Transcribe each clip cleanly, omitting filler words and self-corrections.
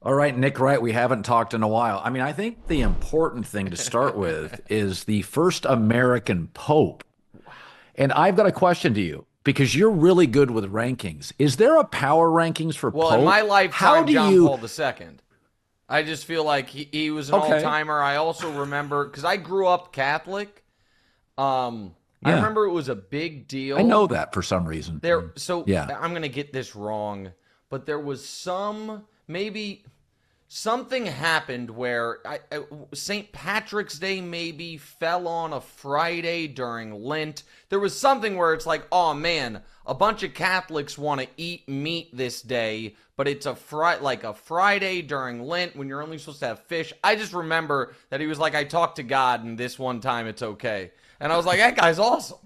All right, Nick Wright, we haven't talked in a while. I mean, I think the important thing to start with is the first American Pope. And I've got a question to you because you're really good with rankings. Is there a power rankings for Well, in my Pope? How lifetime, do John you? Paul II. I just feel like he was an all Okay, timer. I also remember because I grew up Catholic. I yeah, remember it was a big I know deal. that for some reason. So Yeah. I'm gonna get this wrong, but there was maybe something happened where St. Patrick's Day maybe fell on a Friday during Lent. There was something where it's like, oh man, a bunch of Catholics want to eat meat this day, but it's like a Friday during Lent when you're only supposed to have fish. I just remember that he was like, I talked to God, and this one time it's okay, and I was like, that guy's awesome.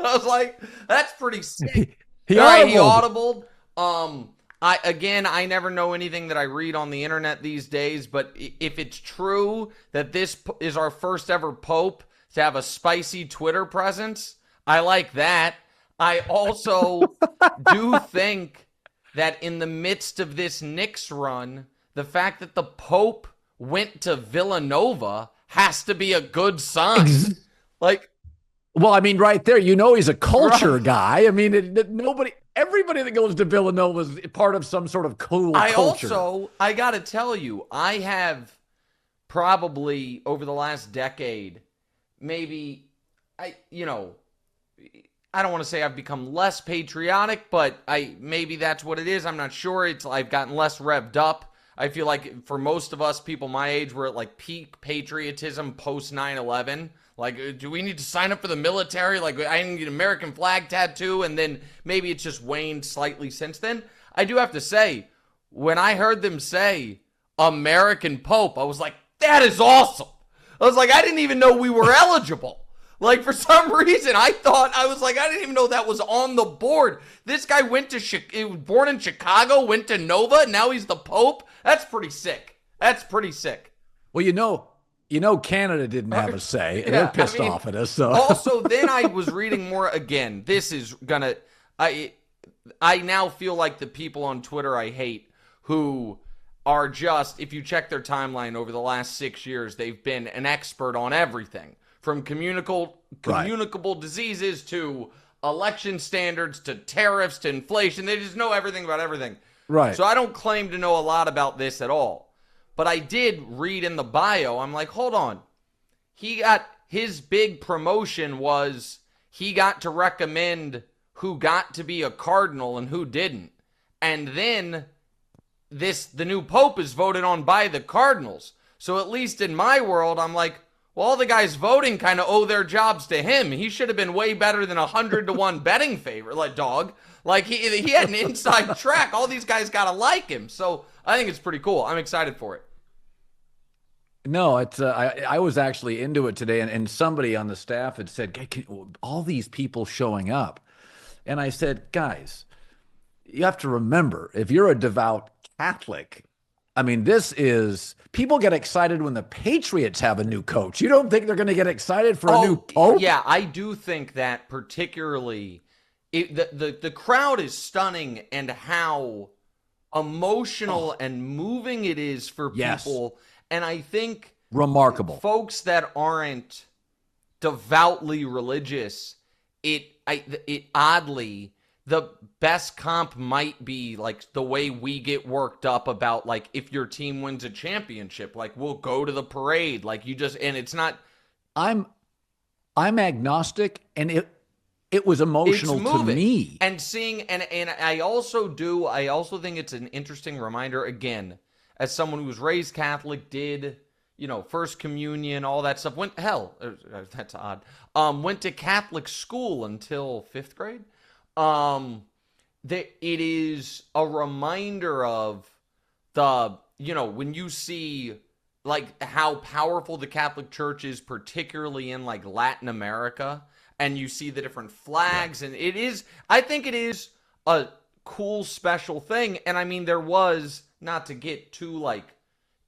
I was like, that's pretty sick. He All right, he audibled. audibled. I never know anything that I read on the internet these days, but if it's true that this is our first ever pope to have a spicy Twitter presence, I like that. I also do think that in the midst of this Knicks run, the fact that the Pope went to Villanova has to be a good sign. Ex- Like, Well, I mean, right there, he's a right. culture guy. I mean, everybody that goes to Villanova is part of some sort of cool culture. I gotta tell you, I have probably over the last decade, maybe, I, you know, I don't want to say I've become less patriotic, but maybe that's what it is. I'm not sure. I've gotten less revved up. I feel like for most of us, people my age, we're at like peak patriotism post 9/11. Like, do we need to sign up for the military? Like, I need an American flag tattoo, and then maybe it's just waned slightly since then. I do have to say, when I heard them say American Pope, I was like, that is awesome. I was like, I didn't even know we were eligible. Like, for some reason, I was like, I didn't even know that was on the board. This guy he was born in Chicago, went to Nova, and now he's the Pope. That's pretty sick. That's pretty sick. Well, Canada didn't have a say, and they're Yeah, I pissed mean, off at us. So, also, then I was reading more again. This is gonna, I, I now feel like the people on Twitter I hate who are just, if you check their timeline over the last 6 years, they've been an expert on everything from right, communicable diseases to election standards to tariffs to inflation. They just know everything about everything. right. So I don't claim to know a lot about this at all. But I did read in the bio, I'm like, hold on. He got his big promotion was he got to recommend who got to be a cardinal and who didn't. And then the new pope is voted on by the cardinals. So at least in my world, I'm like, well, all the guys voting kind of owe their jobs to him. He should have been way better than 100 to 1 betting favor, like dog. Like he had an inside track. All these guys gotta like him. So I think it's pretty cool. I'm excited for it. No, it's I was actually into it today, and somebody on the staff had said, all these people showing up. And I said, guys, you have to remember, if you're a devout Catholic, I mean, this is people get excited when the Patriots have a new coach. You don't think they're going to get excited for a new Oh pope? yeah, I do think that particularly the crowd is stunning and how emotional Oh, and moving it is for yes, people. And I think remarkable. folks that aren't devoutly religious, it oddly the best comp might be like the way we get worked up about like if your team wins a championship, like we'll go to the parade, like you just and it's not I'm I'm agnostic, and it was it's emotional to moving me. and seeing and I also think it's an interesting reminder again as someone who was raised Catholic, did first communion, all that stuff, went hell that's odd, went to Catholic school until fifth grade. um that it is a reminder of the when you see like how powerful the Catholic Church is, particularly in like Latin America, and you see the different Yeah. flags, and I think it is a cool special thing. And I mean, there was, not to get too like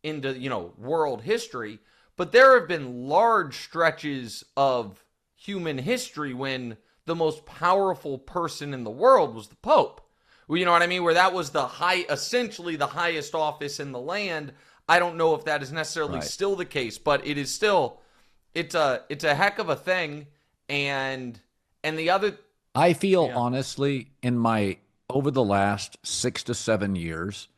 into world history, but there have been large stretches of human history when the most powerful person in the world was the Pope, Well, you know what I mean? Where that was essentially the highest office in the land. I don't know if that is necessarily Right. still the case, but it is still, it's a heck of a thing. And the other, I feel yeah, honestly in my over the last 6 to 7 years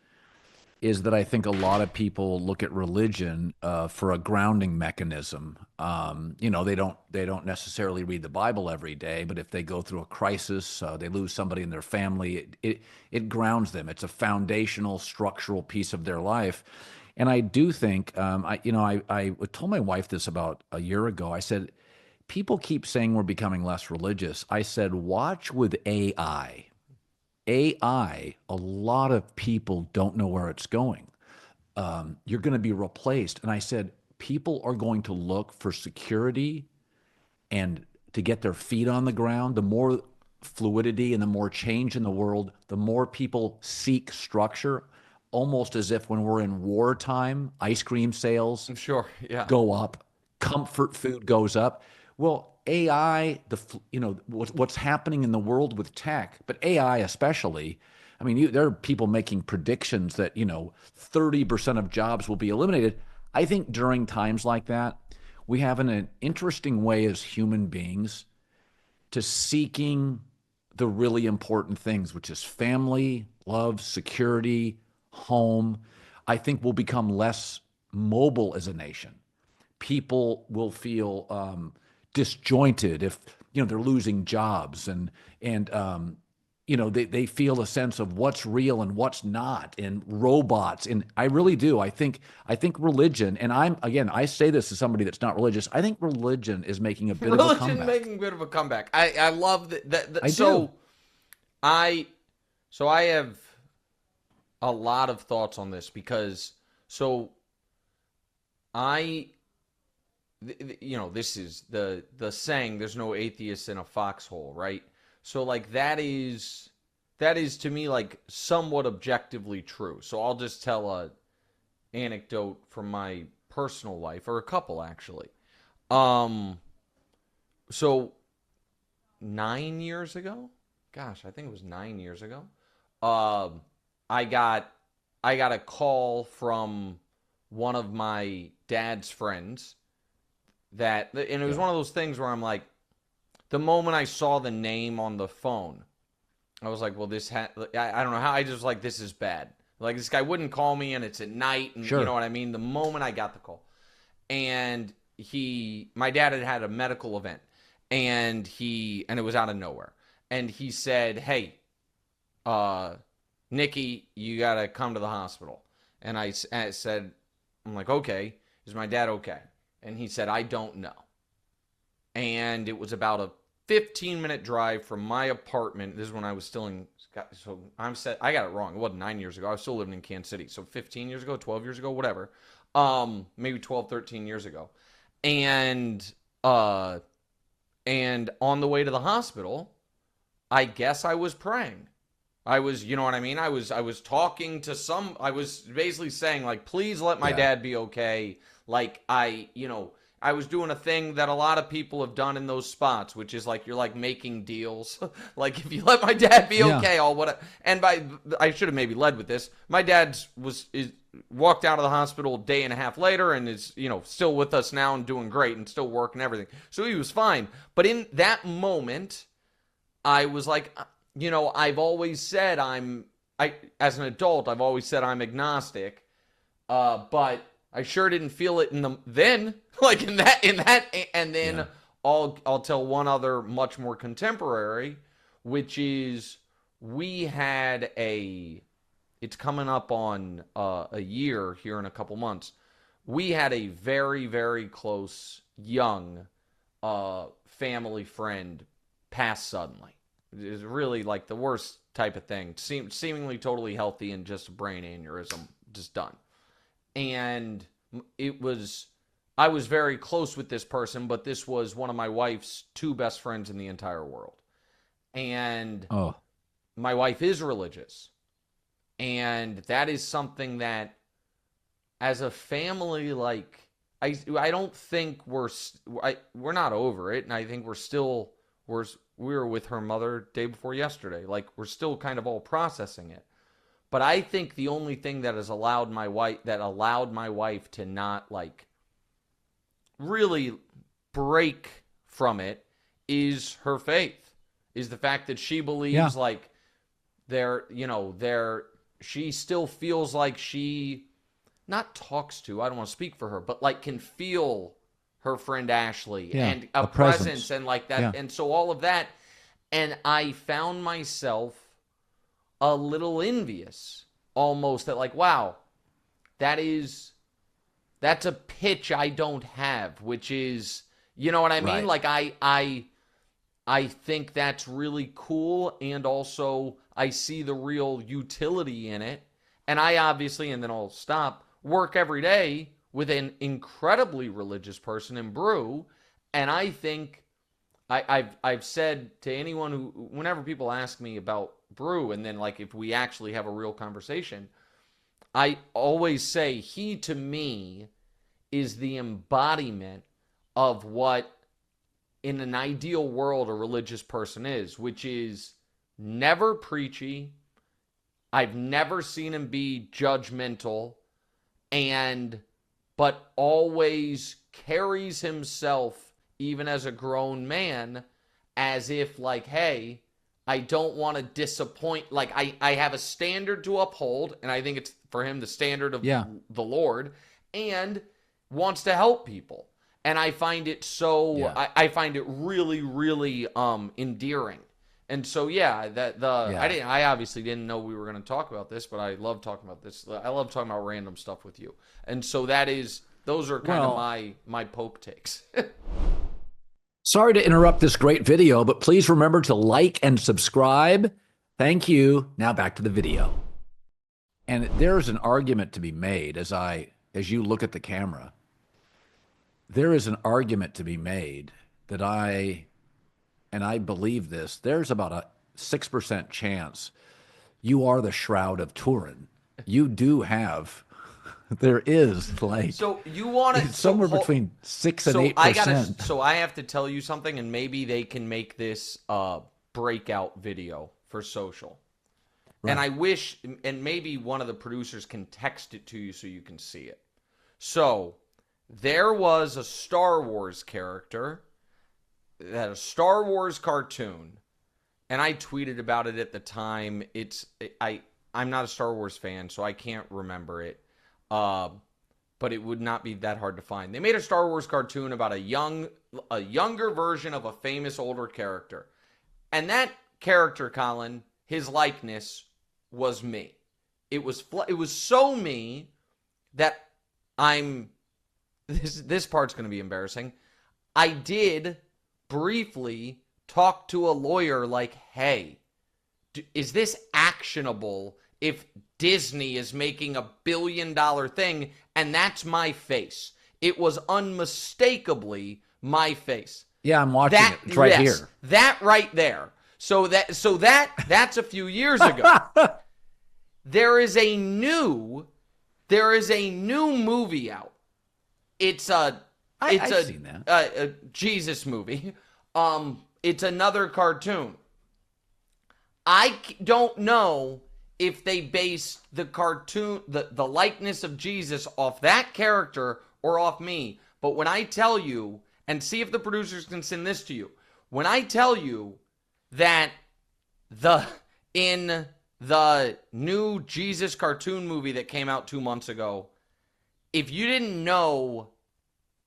is that I think a lot of people look at religion for a grounding mechanism. They don't necessarily read the Bible every day, but if they go through a crisis, they lose somebody in their family, it grounds them. It's a foundational, structural piece of their life. And I do think, I told my wife this about a year ago. I said, people keep saying we're becoming less religious. I said, watch with AI. AI, a lot of people don't know where it's going. You're going to be replaced. And I said, people are going to look for security and to get their feet on the ground. The more fluidity and the more change in the world, the more people seek structure, almost as if when we're in wartime, ice cream sales I'm sure. Yeah. go up, comfort food goes up. Well, AI, what's happening in the world with tech, but AI especially. I mean, there are people making predictions that 30% of jobs will be eliminated. I think during times like that, we have an interesting way as human beings to seeking the really important things, which is family, love, security, home. I think we'll become less mobile as a nation. People will feel disjointed if they're losing jobs, and they feel a sense of what's real and what's not, and robots. And I really do. I think religion, and I say this as somebody that's not religious. I think religion is making a bit of a Religion comeback. making a bit of a comeback. I love that. I do. I so I have a lot of thoughts on this because so I this is the saying, there's no atheist in a foxhole, right? So like that is to me like somewhat objectively true. So I'll just tell a anecdote from my personal life, or a couple actually. Um so 9 years ago, gosh, I think it was 9 years ago. Um, I got I got a call from one of my dad's friends and it was Yeah. one of those things where I'm like, the moment I saw the name on the phone, I was like, well, I don't know how, I just like, this is bad. Like, this guy wouldn't call me, and it's at night, and you know Sure. what I mean? The moment I got the call, and my dad had a medical event, and it was out of nowhere, and he said, hey, uh, Nikki, you gotta come to the hospital. And I said, I'm like, okay, is my dad okay? And he said, I don't know. And it was about a 15-minute drive from my apartment. This is when I was still in. So I got it wrong. It wasn't 9 years ago. I was still living in Kansas City. So 15 years ago, 12 years ago, whatever. Maybe 12, 13 years ago. And uh, and on the way to the hospital, I guess I was praying. I was, you know what I mean? I was talking to I was basically saying like, please let my Yeah. dad be okay. Like I was doing a thing that a lot of people have done in those spots, which is like you're like making deals. Like, if you let my dad be Yeah. okay, I'll what. And I should have maybe led with this. My dad walked out of the hospital a day and a half later, and is still with us now and doing great and still working everything. So he was fine. But in that moment, I was like, I've always said as an adult, I've always said I'm agnostic, but I sure didn't feel it then, like and then Yeah. I'll tell one other much more contemporary, which is we had it's coming up on a year here in a couple months. We had a very, very close young family friend pass suddenly. It was really like the worst type of thing. Seemingly totally healthy, and just a brain aneurysm, just done. And it was I was very close with this person, but this was one of my wife's two best friends in the entire world. And Oh, my wife is religious. And that is something that, as a family, like I don't think we're not over it, and I think we were with her mother day before yesterday. Like, we're still kind of all processing it. But I think the only thing that has allowed my wife to not like really break from it is her faith. Is the fact that she believes like she still feels like she not talks to, I don't want to speak for her, but like can feel her friend Ashley and a presence and like that. And so all of that. And I found myself a little envious almost that like, wow, that's a pitch I don't have, which is, you know what I mean? Like I think that's really cool. And also I see the real utility in it. And I obviously, and then I'll stop, work every day with an incredibly religious person in Brew. And I think I've said to anyone who, whenever people ask me about Brew, and then like if we actually have a real conversation, I always say he to me is the embodiment of what in an ideal world a religious person is, which is never preachy. I've never seen him be judgmental, but always carries himself, even as a grown man, as if like, hey, I don't want to disappoint. Like I have a standard to uphold, and I think it's for him the standard of the Lord, and wants to help people. And I find it I find it really, really endearing. And so I obviously didn't know we were going to talk about this, but I love talking about this. I love talking about random stuff with you. And so those are kind of my Pope takes. Sorry to interrupt this great video, but please remember to like and subscribe. Thank you. Now back to the video. And there's an argument to be made as you look at the camera. There is an argument to be made that I believe this, there's about a 6% chance you are the Shroud of Turin. You do have, there is like, so you want to somewhere between 6 and 8%. So I have to tell you something, and maybe they can make this breakout video for social. Right. And I wish, and maybe one of the producers can text it to you so you can see it. So there was a Star Wars character that a Star Wars cartoon, and I tweeted about it at the time. I'm not a Star Wars fan, so I can't remember it. But it would not be that hard to find. They made a Star Wars cartoon about a younger version of a famous older character. And that character, Colin, his likeness was me. It was so me that this part's going to be embarrassing. I did briefly talk to a lawyer like, hey, is this actionable if Disney is making $1 billion thing? And that's my face. It was unmistakably my face. Yeah, I'm watching it. It's right here. That right there. So that's a few years ago. There is a new movie out. I've seen that. A Jesus movie. It's another cartoon. I don't know if they based the cartoon, the likeness of Jesus off that character or off me. But when I tell you, and see if the producers can send this to you, when I tell you that in the new Jesus cartoon movie that came out 2 months ago, if you didn't know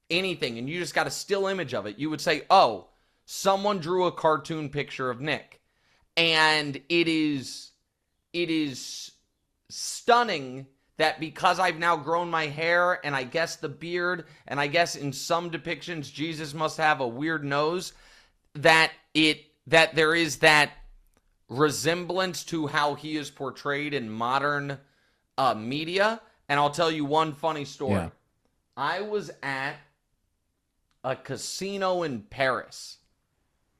anything and you just got a still image of it, you would say, oh, someone drew a cartoon picture of Nick. And it is stunning that because I've now grown my hair and I guess the beard, and I guess in some depictions Jesus must have a weird nose, that there is that resemblance to how he is portrayed in modern media. And I'll tell you one funny story. Yeah. I was at a casino in Paris,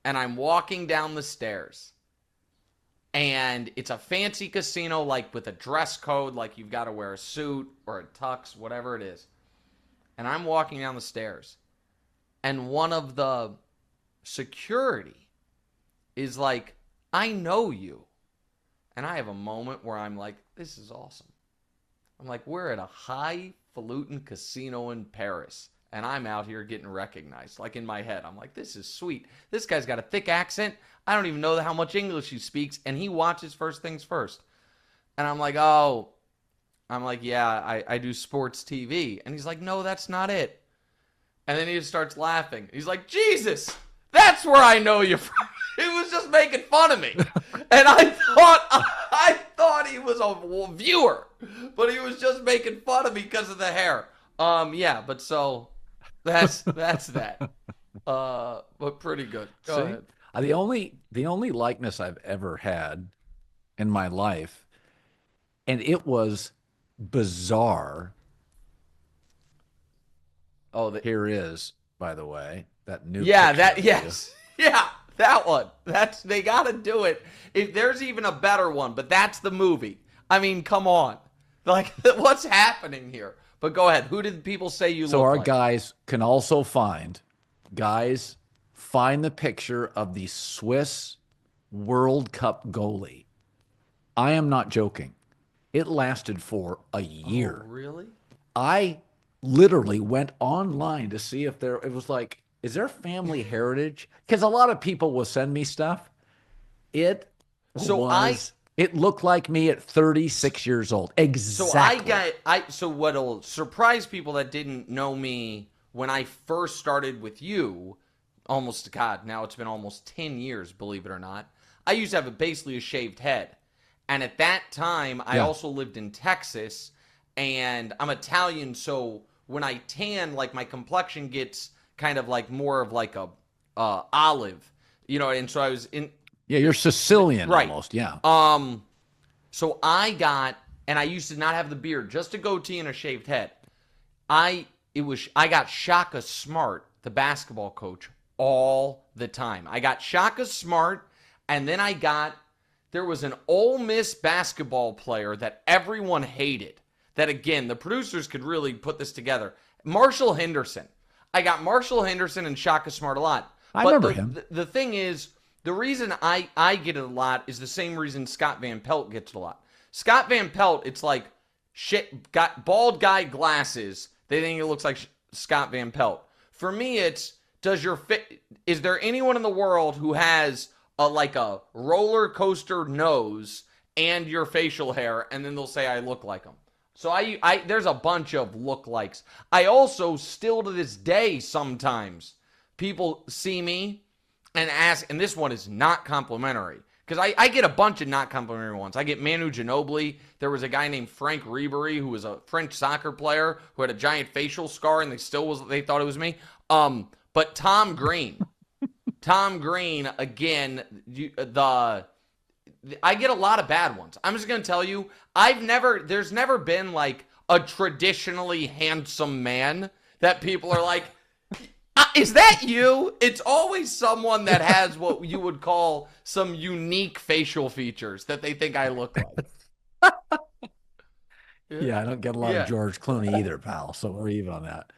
and I'm walking down the stairs, and it's a fancy casino, like with a dress code, like you've got to wear a suit or a tux, whatever it is. And I'm walking down the stairs, and one of the security is like, I know you. And I have a moment where I'm like, this is awesome. I'm like, we're at a highfalutin casino in Paris, and I'm out here getting recognized. Like in my head, I'm like, this is sweet. This guy's got a thick accent. I don't even know how much English he speaks, and he watches First Things First. And I'm like, oh, I'm like, yeah, I do sports TV. And he's like, no, that's not it. And then he just starts laughing. He's like, Jesus, that's where I know you from. He was just making fun of me. And I thought he was a viewer, but he was just making fun of me because of the hair. Yeah, but so that's that. But pretty good. Go See, ahead. the only likeness I've ever had in my life, and it was bizarre. Oh, Here is, by the way, that new yeah, picture that of you. yes. Yeah, that one. That's they got to do it. If there's even a better one, but that's the movie. I mean, come on. Like what's happening here? But go ahead. Who did people say you So look our like? guys can also guys, find the picture of the Swiss World Cup goalie. I am not joking. It lasted for a Oh, year. really? I literally went online to see if there, it was like, is there family heritage? Because a lot of people will send me stuff. It So I it looked like me at 36 years old. So I Exactly. got I so what'll surprise people that didn't know me when I first started with you, almost God, now it's been almost 10 years, believe it or not. I used to have basically a shaved head. And at that time, I Yeah. also lived in Texas and I'm Italian, so when I tan, like my complexion gets kind of like more of like a olive, and so I was in Yeah, you're Sicilian right. almost. Yeah. Um so and I used to not have the beard, just a goatee and a shaved head. I got Shaka Smart, the basketball coach, all the time. I got Shaka Smart, and then there was an Ole Miss basketball player that everyone hated. That again, the producers could really put this together. Marshall Henderson. I got Marshall Henderson and Shaka Smart a lot. I But remember the him. the, the thing is, the reason I get it a lot is the same reason Scott Van Pelt gets it a lot. Scott Van Pelt, it's like shit, got bald guy glasses. They think it looks like Scott Van Pelt. For me, it's does your fit? Is there anyone in the world who has a roller coaster nose and your facial hair, and then they'll say I look like them. So I there's a bunch of lookalikes. I also still to this day sometimes people see me and ask, and this one is not complimentary because I get a bunch of not complimentary ones. I get Manu Ginobili. There was a guy named Frank Ribery who was a French soccer player who had a giant facial scar, and they thought it was me. But Tom Green again. I get a lot of bad ones. I'm just gonna tell you, there's never been like a traditionally handsome man that people are like, is that you? It's always someone that has what you would call some unique facial features that they think I look like. Yeah. Yeah, I don't get a lot of Yeah. George Clooney either, pal. So we're even on that.